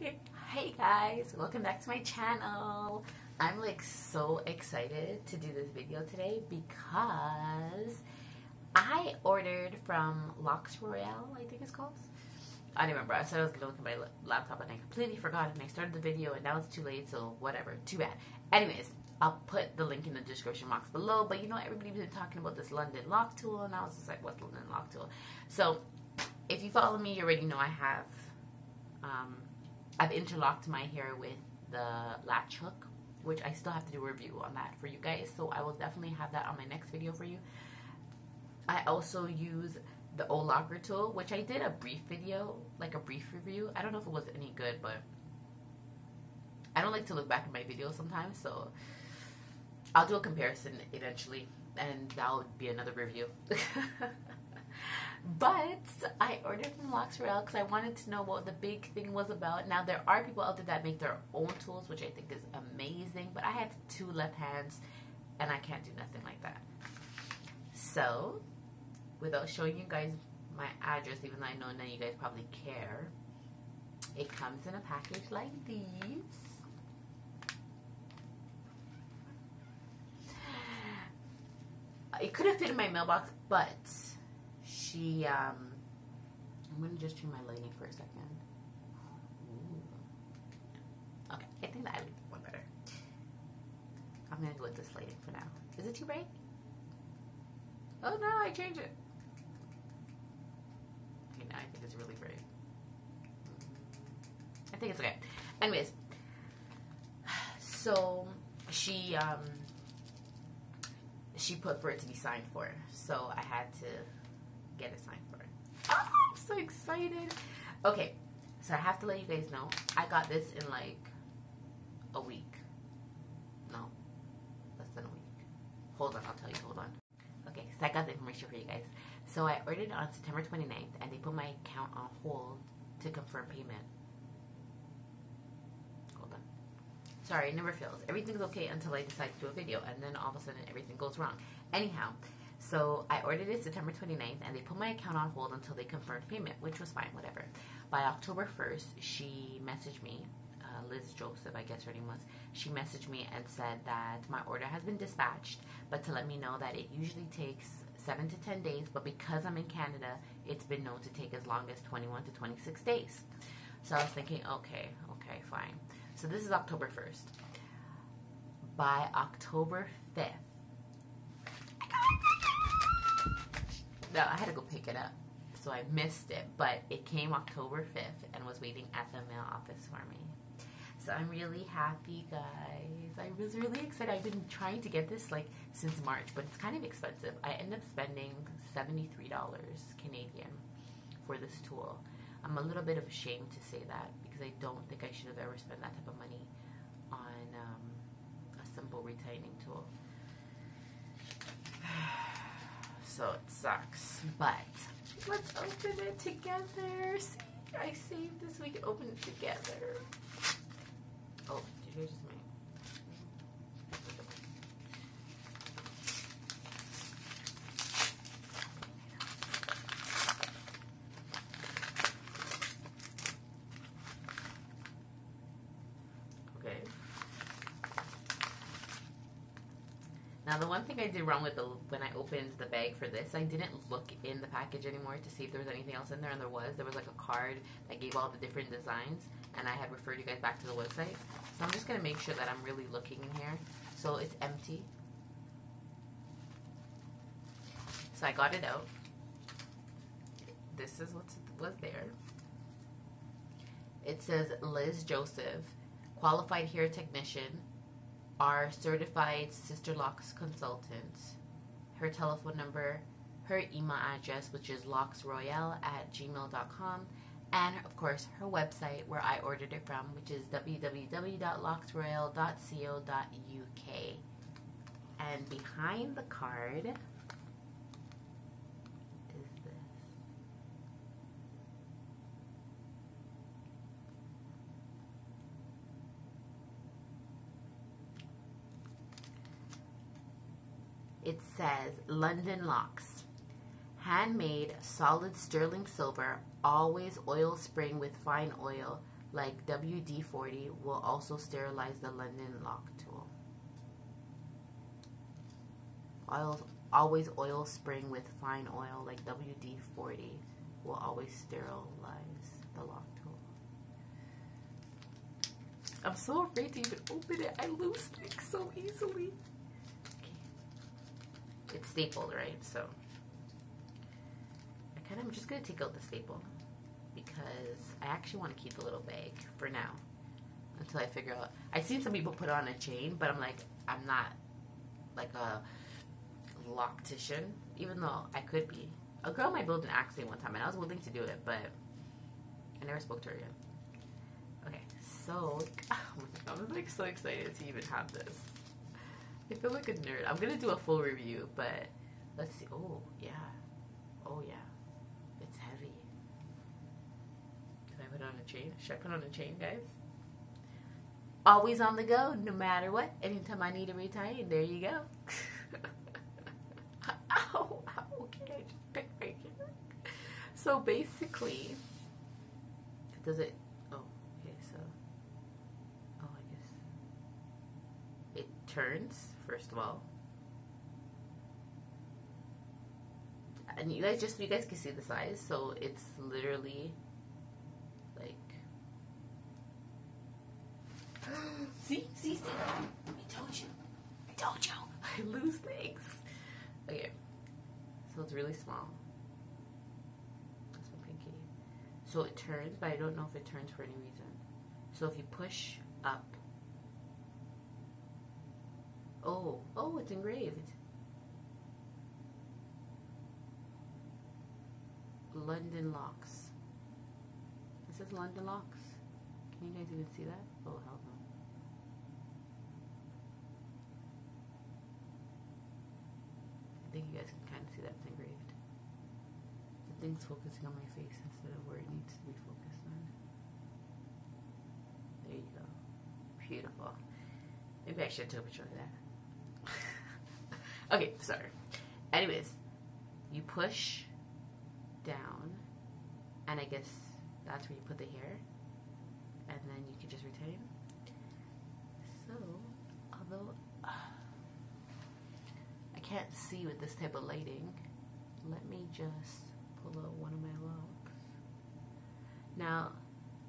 Hey guys, welcome back to my channel. I'm like so excited to do this video today because I ordered from Lux Royale, I think it's called. I don't remember. I said I was gonna look at my laptop and I completely forgot and I started the video and now it's too late, so whatever, too bad. Anyways, I'll put the link in the description box below, but you know, everybody's been talking about this London lock tool and I was just like, what's London lock tool? So if you follow me, you already know I have I've interlocked my hair with the latch hook, which I still have to do a review on that for you guys, so I will definitely have that on my next video for you. I also use the O-Locker tool, which I did a brief video, like a brief review. I don't know if it was any good, but I don't like to look back at my videos sometimes, so I'll do a comparison eventually, and that'll be another review. But I ordered from Lux Royale because I wanted to know what the big thing was about. Now, there are people out there that make their own tools, which I think is amazing, but I have two left hands, and I can't do nothing like that. So, without showing you guys my address, even though I know none of you guys probably care, it comes in a package like these. It could have fit in my mailbox, but I'm going to just turn my lighting for a second. Ooh. Okay, I think that I like that one better. I'm going to go with this lighting for now. Is it too bright? Oh no, I changed it. Okay, now I think it's really bright. I think it's okay. Anyways, so she put for it to be signed for, so I had to get it signed for. Oh, I'm so excited. Okay, so I have to let you guys know, I got this in like a week. No, less than a week. Hold on, I'll tell you, hold on. Okay, so I got the information for you guys. So I ordered it on September 29th, and they put my account on hold to confirm payment. Hold on. Sorry, it never fails. Everything's okay until I decide to do a video, and then all of a sudden everything goes wrong. Anyhow, so I ordered it September 29th, and they put my account on hold until they confirmed payment, which was fine, whatever. By October 1st, she messaged me, Liz Joseph, I guess her name was. She messaged me and said that my order has been dispatched, but to let me know that it usually takes 7 to 10 days, but because I'm in Canada, it's been known to take as long as 21 to 26 days. So I was thinking, okay, fine. So this is October 1st. By October 5th, no, I had to go pick it up, so I missed it, but it came October 5th and was waiting at the mail office for me. So I'm really happy, guys. I was really excited. I've been trying to get this like since March, but it's kind of expensive. I ended up spending $73 Canadian for this tool. I'm a little bit of ashamed to say that because I don't think I should have ever spent that type of money on a simple retightening tool. So it sucks, but let's open it together. See, I saved this, we can open it together. Oh, did you hear just me? Okay. Now, the one thing I did wrong with when I opened the bag for this, I didn't look in the package anymore to see if there was anything else in there, and there was like a card that gave all the different designs, and I had referred you guys back to the website. So I'm just going to make sure that I'm really looking in here. So it's empty. So I got it out. This is what was there. It says Liz Joseph, qualified hair technician, our certified Sister Locks consultant, her telephone number, her email address, which is luxroyale@gmail.com, and of course her website where I ordered it from, which is www.luxroyale.co.uk. And behind the card is this. It says London Locks. Handmade solid sterling silver, always oil spring with fine oil, like WD-40 will also sterilize the London lock tool. Always oil spring with fine oil like WD-40 will always sterilize the lock tool. I'm so afraid to even open it. I lose things so easily. Okay. It's stapled, right? So I'm just going to take out the staple because I actually want to keep the little bag for now until I figure out. I've seen some people put on a chain, but I'm like, I'm not like a loctician, even though I could be. A girl might build an accident one time and I was willing to do it, but I never spoke to her yet. Okay, so oh my God, I'm like so excited to even have this. I feel like a nerd. I'm gonna do a full review, but let's see. Oh yeah, oh yeah, it's heavy. Can I put on a chain? Should I put on a chain, guys? Always on the go, no matter what. Anytime I need to retie, there you go. Ow, okay, I just picked right here. So basically, does it, oh, okay, so, oh, I guess, it turns, first of all, and you guys can see the size, so it's literally, like, see, I told you, I lose things. Okay, so it's really small. That's my pinky. So it turns, but I don't know if it turns for any reason. So if you push up, oh, it's engraved. London locks. It says London locks. Can you guys even see that? Oh, hell no. I think you guys can kind of see that it's engraved. The thing's focusing on my face instead of where it needs to be focused on. There you go. Beautiful. Maybe I should take a picture of that. Okay, sorry. Anyways, you push down, and I guess that's where you put the hair, and then you can just retain. So, although I can't see with this type of lighting, let me just pull out one of my locks. Now,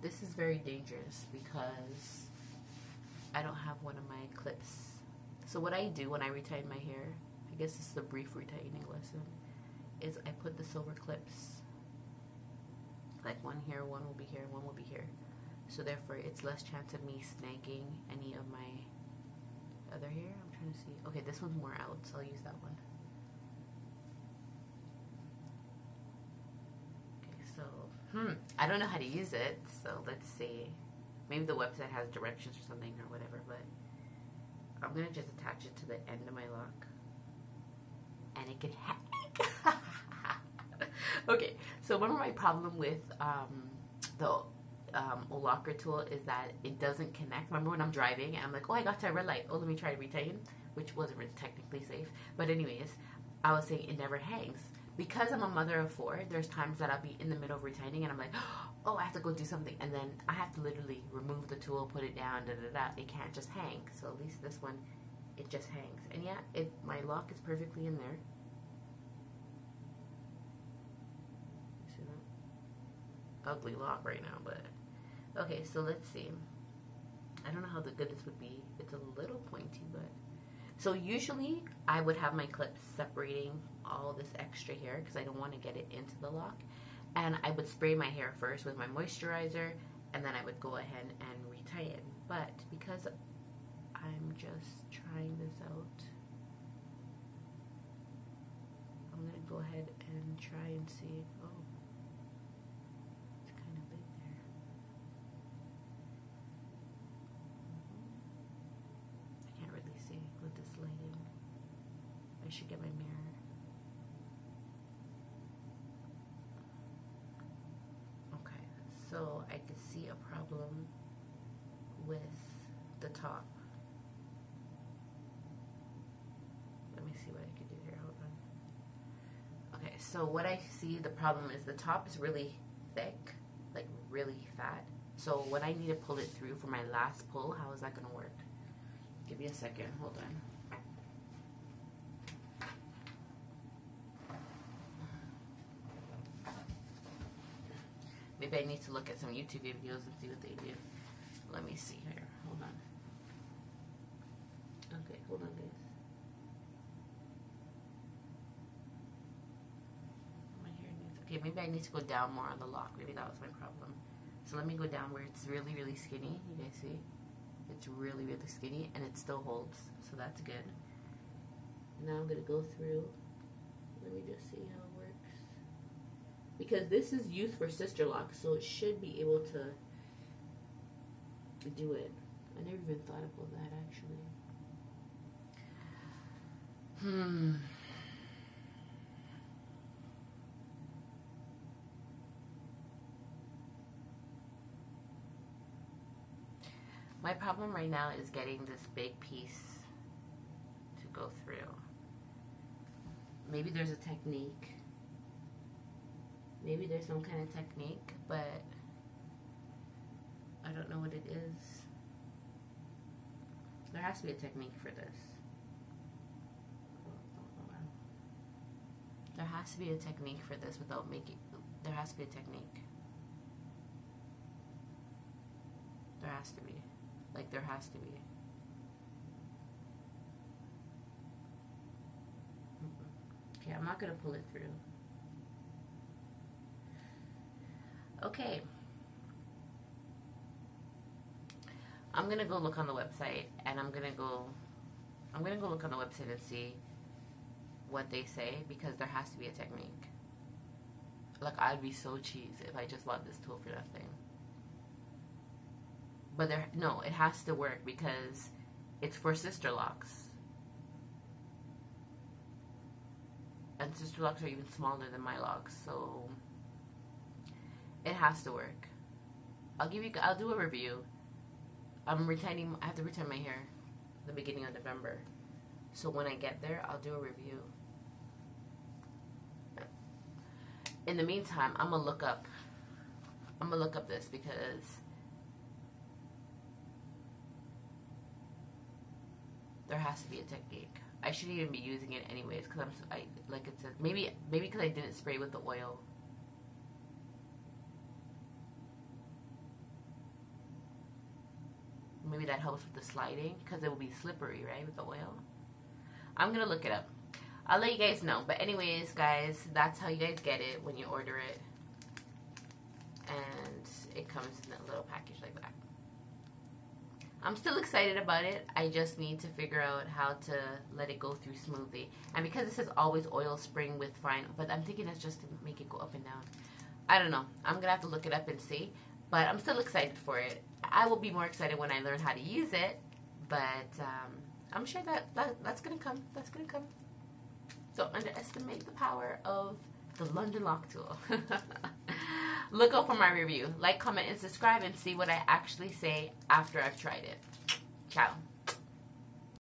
this is very dangerous because I don't have one of my clips. So what I do when I retie my hair, I guess this is a brief retightening lesson, is I put the silver clips, like one here, one will be here, one will be here. So therefore, it's less chance of me snagging any of my other hair. I'm trying to see. Okay, this one's more out, so I'll use that one. Okay, so, I don't know how to use it, so let's see. Maybe the website has directions or something or whatever, but I'm going to just attach it to the end of my lock. And it can hang. Okay, so one of my problem with the locker tool is that it doesn't connect. Remember when I'm driving and I'm like, oh, I got to a red light. Oh, let me try to retain, which wasn't really technically safe. But anyways, I was saying it never hangs. Because I'm a mother of 4, there's times that I'll be in the middle of retaining and I'm like, oh, I have to go do something. And then I have to literally remove the tool, put it down, It can't just hang. So at least this one, it just hangs. And yeah, my lock is perfectly in there. See that? Ugly lock right now, but okay, so let's see. I don't know how good this would be. It's a little pointy, but so usually I would have my clips separating all this extra hair because I don't want to get it into the lock, and I would spray my hair first with my moisturizer, and then I would go ahead and retie it. But because I'm just trying this out, I'm gonna go ahead and try and see. Oh, it's kind of big there. I can't really see with this lighting. I should get my mirror. Okay, so I could see a problem with the top. Let me see what I can do here. Hold on. Okay, so what I see the problem is the top is really thick, like really fat. So when I need to pull it through for my last pull, how is that going to work? Give me a second. Hold on. Maybe I need to look at some YouTube videos and see what they do. Let me see here. Hold on. Okay, hold on, guys. Okay, maybe I need to go down more on the lock. Maybe that was my problem. So let me go down where it's really, really skinny. You guys see? It's really, really skinny, and it still holds. So that's good. Now I'm going to go through. Let me just see how it works. Because this is used for sister lock, so it should be able to do it. I never even thought about that, actually. My problem right now is getting this big piece to go through. Maybe there's a technique. Maybe there's some kind of technique, but I don't know what it is. There has to be a technique for this. There has to be a technique for this without making... There has to be a technique. There has to be. Like, there has to be. Okay, I'm not going to pull it through. Okay. I'm going to go look on the website, and I'm going to go look on the website and see what they say, because there has to be a technique. Like, I'd be so cheese if I just bought this tool for nothing. But no, it has to work because it's for sister locks. And sister locks are even smaller than my locks, so it has to work. I'll do a review. I have to return my hair the beginning of November. So when I get there, I'll do a review. In the meantime, I'm gonna look up this because there has to be a technique. I shouldn't even be using it anyways, because like it says, maybe because I didn't spray with the oil. Maybe that helps with the sliding, because it will be slippery, right, with the oil. I'm gonna look it up. I'll let you guys know. But anyways, guys, that's how you guys get it when you order it, and it comes in a little package like that. I'm still excited about it. I just need to figure out how to let it go through smoothly. And because it says always oil spring with fine, but I'm thinking that's just to make it go up and down. I don't know. I'm going to have to look it up and see. But I'm still excited for it. I will be more excited when I learn how to use it. But I'm sure that's going to come. That's going to come. Don't underestimate the power of the London Lock Tool. Look out for my review. Like, comment, and subscribe, and see what I actually say after I've tried it. Ciao.